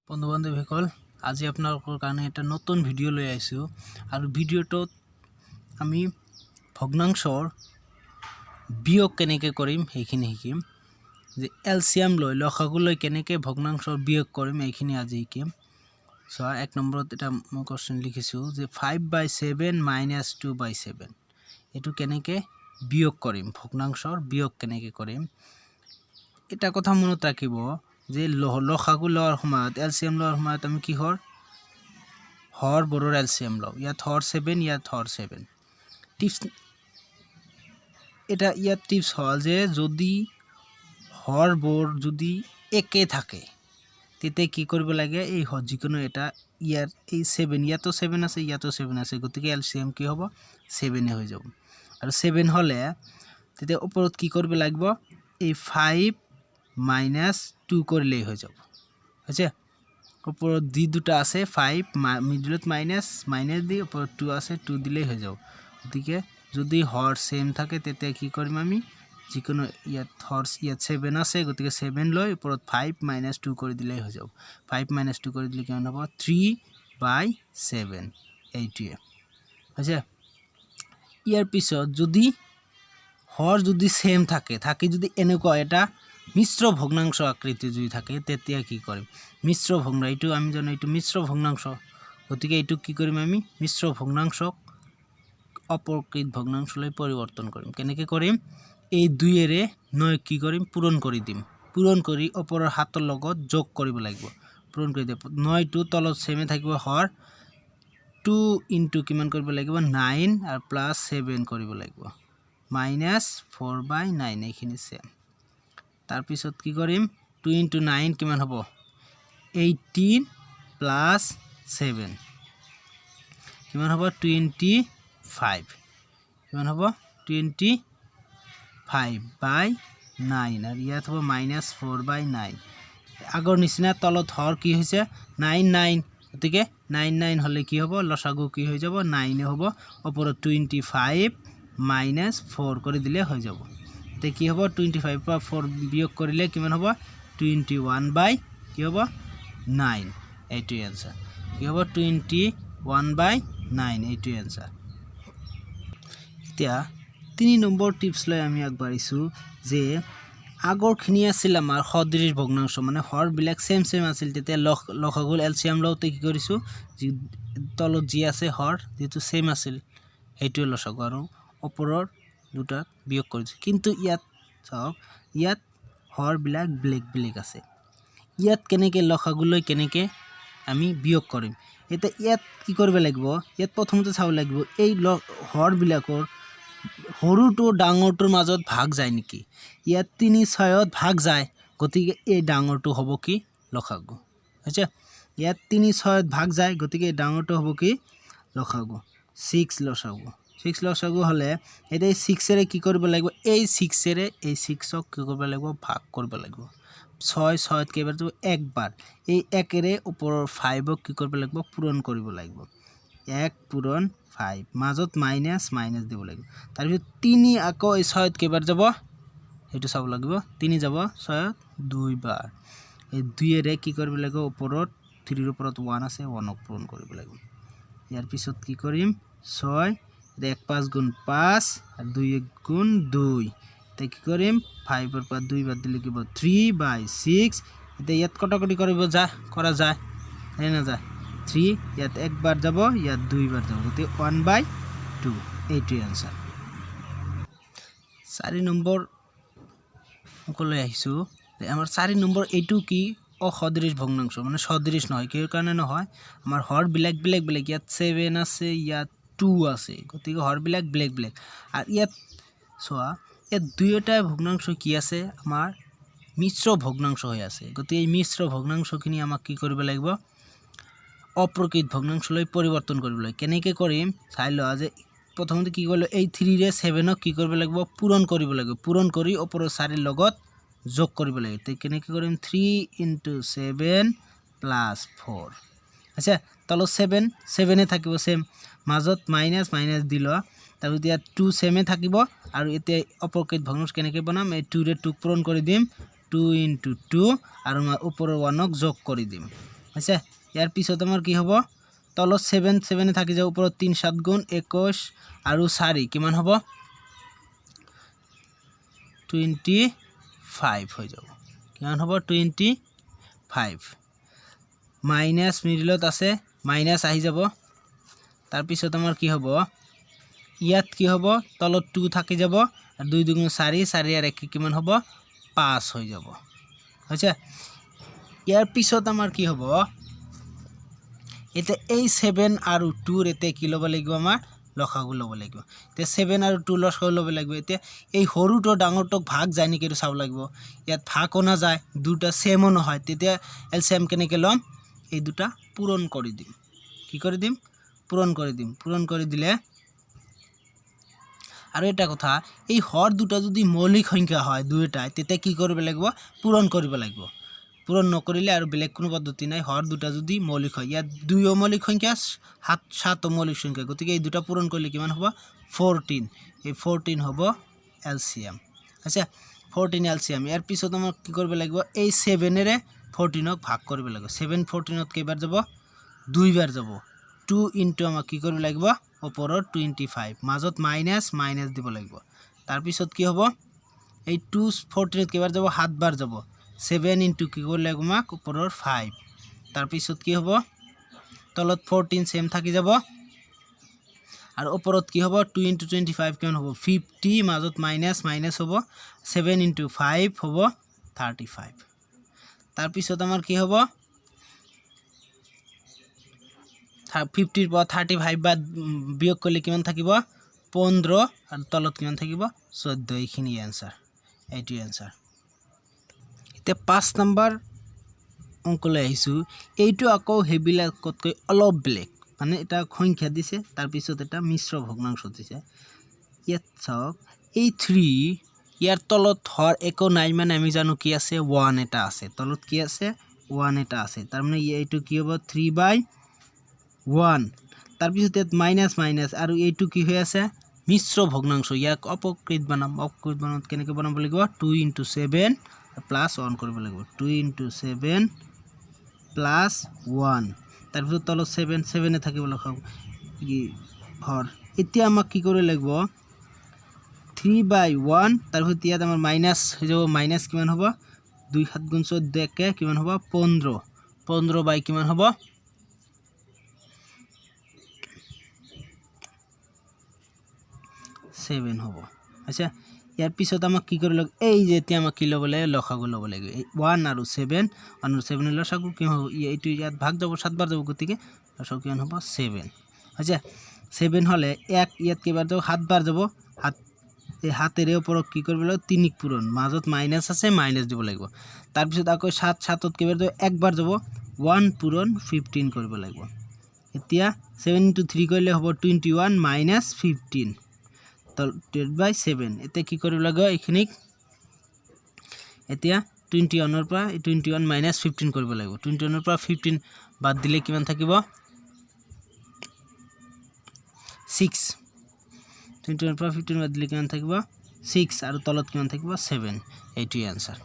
বন্ধু বান্ধৱীসকল আজি আপোনালোকৰ কাৰণে এটা নতুন ভিডিঅ' লৈ আহিছোঁ আৰু ভিডিঅ'টোত আমি ভগ্নাংশৰ বিয়োগ কেনেকৈ কৰিম সেইখিনি শিকিম যে এলচিয়াম লৈ লসাগু লৈ কেনেকৈ ভগ্নাংশৰ বিয়োগ কৰিম এইখিনি আজি শিকিম সো এক নম্বৰত এটা মই কোৱেশ্চন লিখিছোঁ যে 5/7 - 2/7 এটো কেনেকৈ বিয়োগ কৰিম ভগ্নাংশৰ বিয়োগ কেনেকৈ কৰিম এটা কথা মনত ৰাখিব যে লসাগু লোৱাৰ সময়ত এলচিয়াম লোৱাৰ সময়ত আমি কি হৰ বৰৰ এলচিয়াম লওঁ ইয়াত হৰ 7 ইয়াত হৰ 7 টিপস এটা ইয়াত টিপস হল যে যদি হৰ বৰ যদি একে থাকে তেতে কি কৰিব লাগে এই যিকোনো এটা ইয়াৰ এই 7 ইয়াতো 7 আছে ইয়াতো 7 আছে গতিকে এলচিয়াম কি হ'ব 7 হৈ যাব আৰু 7 হলে তেতে ওপৰত কি কৰিব লাগিব এই 5 - 2 কৰিলেই হৈ যাব আছে ওপৰত দি দুটা আছে 5 মিডলত মাইনাস দি ওপৰত 2 আছে 2 দিলেই হৈ যাব গতিকে যদি হৰ সেম থাকে তেতে কি কৰিম আমি যিকোনো ইয়াত হৰ ইয়াত 7 আছে গতিকে 7 লৈ ওপৰত 5 - 2 কৰি দিলেই হৈ যাব 5 - 2 কৰি দিলে কিমান হ'ব 3/7 এইটোৱে আছে ইয়াৰ পিছত যদি হৰ যদি সেম থাকে যদি এনেকুৱা এটা মিশ্ৰ ভগ্নাংশ আকৃতি যদি থাকে তেতিয়া কি কৰিম মিশ্ৰ ভগ্নাংশ এইটো আমি জানো এইটো মিশ্ৰ ভগ্নাংশ গতিকে এইটো কি কৰিম আমি মিশ্ৰ ভগ্নাংশক অপৰকৃত ভগ্নাংশলৈ পৰিৱৰ্তন কৰিম কেনেকৈ কৰিম এই 2 এৰে 9 কি কৰিম পূৰণ কৰি দিম পূৰণ কৰি ওপৰৰ হাতৰ লগত যোগ কৰিব লাগিব পূৰণ কৰি দিব 9 টো তলত সেমে থাকিব হৰ 2 ইনটু কিমান কৰিব লাগিব 9 আৰু প্লাস 7 কৰিব লাগিব -4/9 এইখিনি সেম তাৰ পিছত কি কৰিম 2 * 9 কিমান হ'ব 18 + 7 কিমান হ'ব 25 কিমান হ'ব 25/9 আৰু ইয়াত হ'ব -4/9 আগৰ নিচিনা তলত হৰ কি হৈছে 9 গতিকে 9 হলে কি হ'ব লসাগু কি হৈ যাব 9 হ'ব ওপৰত 25 - 4 কৰি দিলে হৈ যাব তে কি হ'ব 25 পৰা 4 বিয়োগ কৰিলে কিমান হ'ব 21 কি হ'ব 9 এইটো आंसर কি হ'ব 21/9 এইটো आंसर এতিয়া 3 নম্বৰ টিপস লৈ আমি আগবাঢ়িছো যে আগৰখিনি আছিল আমাৰ সদৃশ ভগ্নাংশ মানে হৰ বিলাক সেম আছিল তেতে লসাগুৰ এলচিয়াম লওতে কি কৰিছো যি তলত যি আছে হৰ যেটো সেম আছিল এইটো লসাগু আৰু ওপৰৰ দুটা বিয়োগ কৰিছো কিন্তু ইয়াত চাওক ইয়াত হৰ বিলাক ব্লেক আছে ইয়াত কেনেকৈ লসাগুলৈ কেনেকৈ আমি বিয়োগ কৰিম এটা ইয়াত কি কৰিব লাগিব ইয়াত প্ৰথমতে চাব লাগিব এই হৰ বিলাকৰ সৰুটো ডাঙৰটোৰ মাজত ভাগ যায় নেকি ইয়াত 3/6ত ভাগ যায় গতিকে এই ডাঙৰটো হ'ব কি লসাগু আছে ইয়াত 3/6ত ভাগ যায় গতিকে ডাঙৰটো হ'ব কি লসাগু 6 লসাগু হলে এটা 6 এৰে কি কৰিব লাগিব এই 6 এৰে এই 6ক কি কৰিব লাগিব ভাগ কৰিব লাগিব 6 কেইবাৰ তো একবাৰ এই 1 এৰে ওপৰৰ 5ক কি কৰিব লাগিব পূৰণ কৰিব লাগিব 1 পূৰণ 5 মাজত মাইনাস দিব লাগিব তাৰ পিছত 3 আকৌ এই 6ত কেইবাৰ যাব এটো চাব লাগিব 3 যাব 6ত 2 বাৰ এই 2 এৰে কি কৰিব লাগিব ওপৰত 3 ৰ ওপৰত 1 আছে 1ক পূৰণ কৰিব লাগিব ইয়াৰ পিছত কি কৰিম 6 1 5 গুণ 5 আৰু 2 1 গুণ 2 তে কি কৰিম 5 ৰ পৰা 2 বাদ দিলে কি হ'ব 3/6 এটা ইয়াত কটাকটি কৰিব কৰা যায় হয় না যায় 3 ইয়াত একবাৰ যাব ইয়াত 2 বাৰ যাব গতি 1/2 এইটো आंसर 4 নম্বৰ অকলৈ আহিছো আমাৰ 4 নম্বৰ এইটো কি অসদৃশ ভগ্নাংশ মানে সদৃশ নহয় কিৰ কাৰণে নহয় আমাৰ হৰ ব্লেক ইয়াত 7 আছে ইয়াত 2 আছে গতিকে হৰ ব্লেক আৰু ইয়াত সোয়া এই দুইটা ভগ্নাংশ কি আছে আমাৰ মিশ্ৰ ভগ্নাংশ হৈ আছে গতিকে এই মিশ্ৰ ভগ্নাংশখিনি আমাক কি কৰিব লাগিব অপ্ৰকৃত ভগ্নাংশলৈ পৰিৱৰ্তন কৰিব লাগিব কেনেকৈ কৰিম চাই লোৱা যে প্ৰথমতে কি কৰিলো এই 3 ৰে 7ক কি কৰিব লাগিব পূৰণ কৰিব লাগিব পূৰণ কৰি ওপৰৰ 4 ৰ লগত যোগ কৰিব লাগিব তে কেনেকৈ কৰিম 3 * 7 + 4 আছে তলত 7 এ থাকিব সেম মাজত মাইনাস দিলো তাৰপিছত ইয়াত 2 সেমে থাকিব আৰু এতিয়া অপৰকৃত ভগ্নাংশ কেনেকৈ বনাম এই 2 ৰে 2 পূৰণ কৰি দিম 2 * 2 আৰু ওপৰৰ 1ক যোগ কৰি দিম আছে ইয়াৰ পিছত আমাৰ কি হ'ব তলত 7 7 থাকি যাব ওপৰত 3 7 গুণ 21 আৰু 4 কিমান হ'ব 25 হৈ যাব কিমান হ'ব 25 মাইনাস মিডিলত আছে মাইনাস আহি যাব তাৰ পিছত আমাৰ কি হ'ব ইয়াত কি হ'ব তলত 2 থাকি যাব আৰু 2 2 4 4 আৰু 1 কিমান হ'ব 5 হৈ যাব হৈছে ইয়াৰ পিছত আমাৰ কি হ'ব এটা এই 7 আৰু 2 ৰেতে কি ল'ব লাগিব আমাৰ লসাগু ল'ব লাগিব তে 7 আৰু 2 লসাগু ল'ব লাগিব এতিয়া এই হৰুটো ডাঙৰটোক ভাগ যায় নেকি চাব লাগিব ইয়াত ভাগও না যায় দুটা সেমও নহয় তেতিয়া এলসিএম কেনেকৈ ল'ম এই দুটা পূৰণ কৰি দিম কি কৰি দিম পূৰণ কৰি দিলে আৰু এটা কথা এই হৰ দুটা যদি মৌলিক সংখ্যা হয় দুইটাই তেতিয়া কি কৰিব লাগিব পূৰণ কৰিব লাগিব পূৰণ নকৰিলে আৰু বেলেগ কোনো পদ্ধতি নাই হৰ দুটা যদি মৌলিক হয় ইয়াত দুই মৌলিক সংখ্যা 7 মৌলিক সংখ্যা গতিকে এই দুটা পূৰণ কৰিলে কিমান হ'ব 14 এই 14 হ'ব এলসিএম আচ্ছা 14 এলসিএম ইয়াৰ পিছত আমাৰ কি কৰিব লাগিব এই 7 এৰে 14 ক ভাগ কৰিব লাগিব 7 14 ত কেইবাৰ যাব দুইবাৰ যাব 2 ইনটু আমাৰ কি কৰিব লাগিব ওপৰৰ 25 মাজত মাইনাস দিব লাগিব তাৰ পিছত কি হ'ব এই 2 14 ত কেইবাৰ যাব 7 বাৰ যাব 7 ইনটু কি কৰিব লাগিব আমাক ওপৰৰ 5 তাৰ পিছত কি হ'ব তলত 14 সেম থাকি যাব আৰু ওপৰত কি হ'ব 2 ইনটু 25 কিমান হ'ব 50 মাজত মাইনাস হ'ব 7 ইনটু 5 হ'ব 35 তাৰ পিছত আমাৰ কি হ'ব 50 ৰ পৰা 35 বাদ বিয়োগ কৰিলে কিমান থাকিব 15 আৰু তলত কিমান থাকিব 14 এইখিনি आंसर এইটো आंसर এতিয়া 5 নম্বৰ অংকলৈ আহিছো এইটো আকৌ হেবিলাকতকৈ অলপ বেলেগ মানে এটা সংখ্যা দিছে তাৰ পিছত এটা মিশ্ৰ ভগ্নাংশ দিছে ইয়াত চাওক এই 3 ইয়াৰ তলত হৰ একো নাই মানে আমি জানো কি আছে 1 এটা আছে তলত কি আছে 1 এটা আছে তাৰ মানে এইটো কি হ'ব 3/1 তাৰ পিছত ইয়াত মাইনাস আৰু এইটো কি হৈ আছে মিশ্ৰ ভগ্নাংশ ইয়াক অপকৃত বানাম কেনেকৈ বনাব লাগিব 2 * 7 প্লাস 1 কৰিব লাগিব 2 * 7 প্লাস 1 তাৰ পিছত তলত 7 এ থাকিব লখাও কি হৰ এতিয়া আমাক কি কৰিব লাগিব 3/1 তাৰ পিছত ইয়াত আমাৰ মাইনাস হৈ যাব মাইনাস কিমান হ'ব 2 7 গুণ 14 কে কিমান হ'ব 15 বাই কিমান হ'ব 7 হ'ব আচ্ছা ইয়াৰ পিছত আমাক কি কৰিব লাগিব এই যে এতিয়া আমাক কি ল'ব লাগে লসাগু ল'ব লাগিব 1 আৰু 7 লসাগু কি হ'ব এইটো ইয়াত ভাগ যাব 7 বাৰ যাব গতিকে লসাগু কিমান হ'ব 7 আচ্ছা 7 হলে 1 ইয়াত কেইবাৰ যাব 7 বাৰ যাব এই হাতেৰে ওপৰত কি কৰিব লাগিব 3 পূৰণ মাজত মাইনাস আছে মাইনাস দিব লাগিব তাৰ পিছত আকৌ 7 7 ত কেইবাৰ যাব একবাৰ যাব 1 পূৰণ 15 কৰিব লাগিব এতিয়া 7 * 3 কৰিলে হ'ব 21 - 15 /7 এতিয়া কি কৰিব লাগিব এইখিনিক এতিয়া 21 ৰ পৰা 21 - 15 কৰিব লাগিব 21 ৰ পৰা 15 বাদ দিলে কিমান থাকিব 6 21 ৰ পৰা 15 বাদ দিলে কিমান থাকিব 6 আৰু তলত কিমান থাকিব 7 এইটোই आंसर